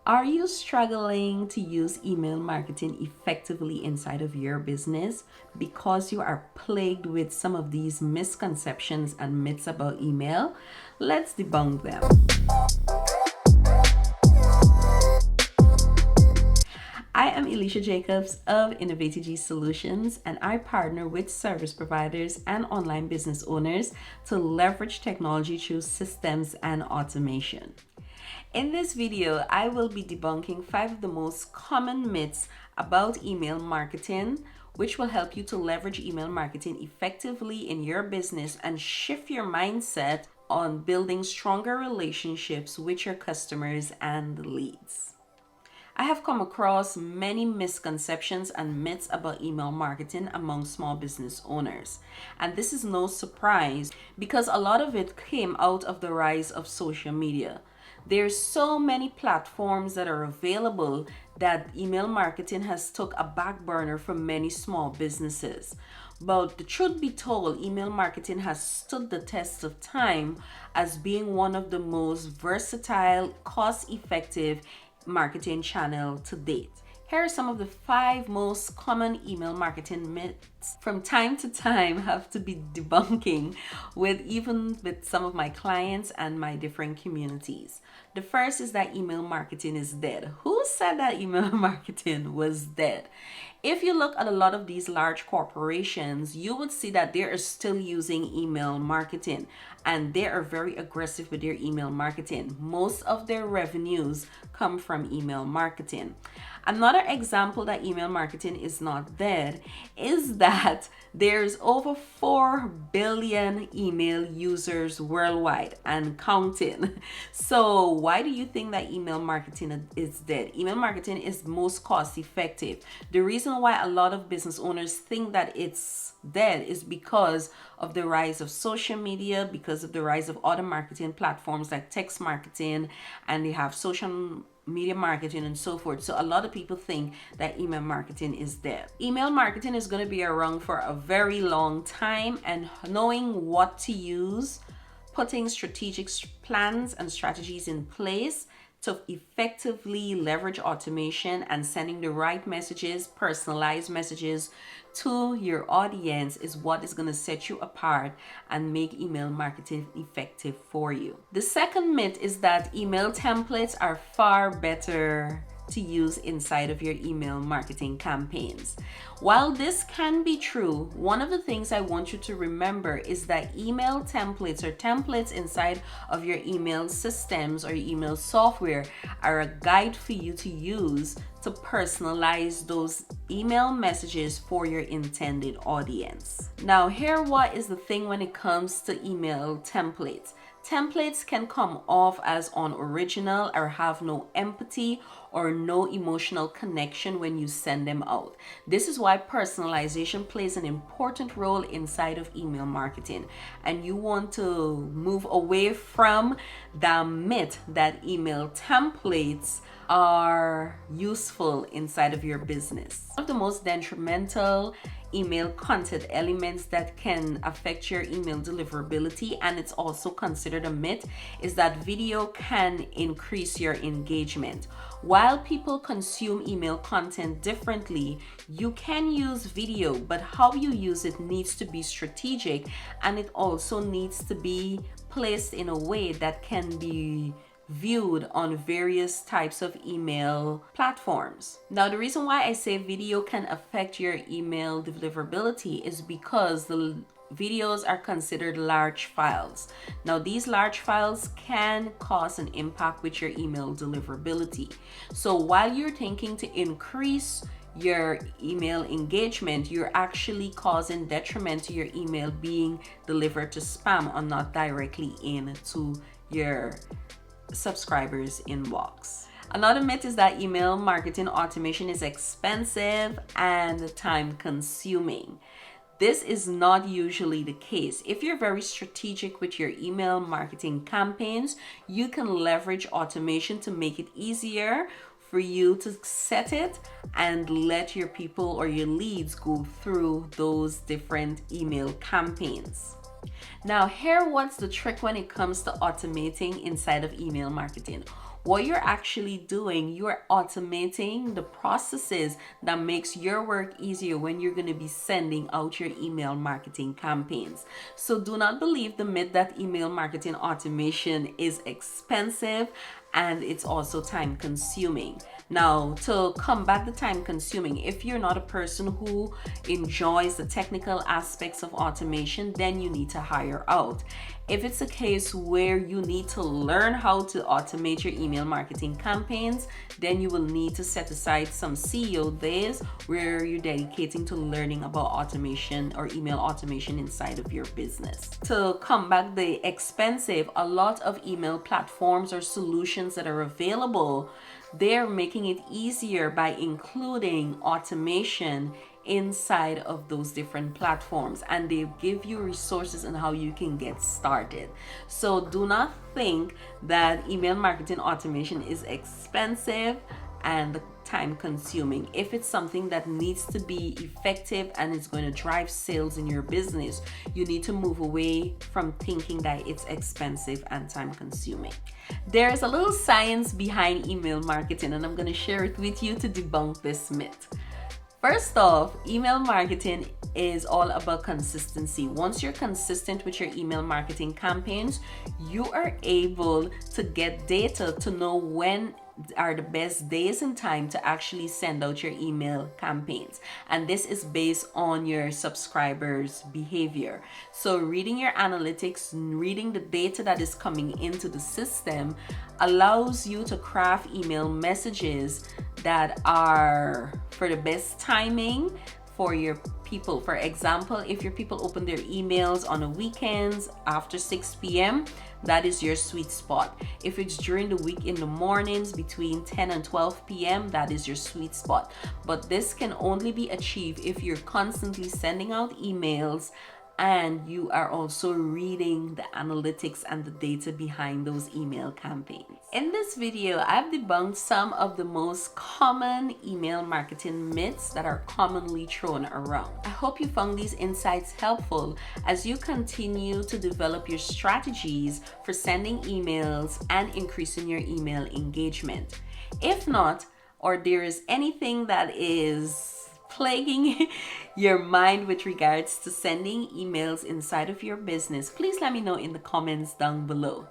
Are you struggling to use email marketing effectively inside of your business because you are plagued with some of these misconceptions and myths about email? Let's debunk them. I am Elesha Jacobs of Innovategy Solutions, and I partner with service providers and online business owners to leverage technology through systems and automation. In this video, I will be debunking 5 of the most common myths about email marketing, which will help you to leverage email marketing effectively in your business and shift your mindset on building stronger relationships with your customers and leads. I have come across many misconceptions and myths about email marketing among small business owners. And this is no surprise because a lot of it came out of the rise of social media. There's so many platforms that are available that email marketing has took a back burner for many small businesses. But the truth be told, email marketing has stood the test of time as being one of the most versatile, cost-effective marketing channel to date. Here are some of the 5 most common email marketing myths from time to time have to be debunking with some of my clients and my different communities. The first is that email marketing is dead. Who said that email marketing was dead? If you look at a lot of these large corporations, you would see that they are still using email marketing and they are very aggressive with their email marketing. Most of their revenues come from email marketing. Another example that email marketing is not dead is that there's over 4 billion email users worldwide and counting. So why do you think that email marketing is dead? Email marketing is most cost effective. The reason why a lot of business owners think that it's dead is because of the rise of social media, because of the rise of other marketing platforms like text marketing, and they have social media marketing and so forth. So a lot of people think that email marketing is dead. Email marketing is going to be around for a very long time, and knowing what to use, putting strategic plans and strategies in place to effectively leverage automation and sending the right messages, personalized messages to your audience is what is going to set you apart and make email marketing effective for you. The second myth is that email templates are far better to use inside of your email marketing campaigns. While this can be true, one of the things I want you to remember is that email templates or templates inside of your email systems or your email software are a guide for you to use to personalize those email messages for your intended audience. Now, here what is the thing when it comes to email templates. Templates can come off as unoriginal or have no empathy or no emotional connection when you send them out. This is why personalization plays an important role inside of email marketing, and you want to move away from the myth that email templates are useful inside of your business. One of the most detrimental email content elements that can affect your email deliverability, and it's also considered a myth, is that video can increase your engagement. While people consume email content differently, you can use video, but how you use it needs to be strategic, and it also needs to be placed in a way that can be viewed on various types of email platforms. Now, the reason why I say video can affect your email deliverability is because the videos are considered large files. Now, these large files can cause an impact with your email deliverability. So while you're thinking to increase your email engagement, you're actually causing detriment to your email being delivered to spam and not directly into your subscribers inbox. Another myth is that email marketing automation is expensive and time consuming. This is not usually the case. If you're very strategic with your email marketing campaigns, you can leverage automation to make it easier for you to set it and let your people or your leads go through those different email campaigns. Now, here what's the trick when it comes to automating inside of email marketing. What you're actually doing, you're automating the processes that makes your work easier when you're going to be sending out your email marketing campaigns. So do not believe the myth that email marketing automation is expensive and it's also time consuming. Now, to combat the time consuming, if you're not a person who enjoys the technical aspects of automation, then you need to hire out. If it's a case where you need to learn how to automate your email marketing campaigns, then you will need to set aside some CEO days where you're dedicating to learning about automation or email automation inside of your business. To combat the expensive, a lot of email platforms or solutions that are available, they're making it easier by including automation inside of those different platforms, and they give you resources on how you can get started. So do not think that email marketing automation is expensive and time consuming. If it's something that needs to be effective and it's going to drive sales in your business, you need to move away from thinking that it's expensive and time consuming. There's a little science behind email marketing, and I'm going to share it with you to debunk this myth. First off, email marketing is all about consistency. Once you're consistent with your email marketing campaigns, you are able to get data to know when are the best days and time to actually send out your email campaigns. And this is based on your subscribers' behavior. So reading your analytics, reading the data that is coming into the system allows you to craft email messages that are for the best timing for your people. For example, if your people open their emails on the weekends after 6 p.m., that is your sweet spot. If it's during the week in the mornings between 10 and 12 p.m., that is your sweet spot. But this can only be achieved if you're constantly sending out emails and you are also reading the analytics and the data behind those email campaigns. In this video, I've debunked some of the most common email marketing myths that are commonly thrown around. I hope you found these insights helpful as you continue to develop your strategies for sending emails and increasing your email engagement. If not, or there is anything that is plaguing your mind with regards to sending emails inside of your business, please let me know in the comments down below.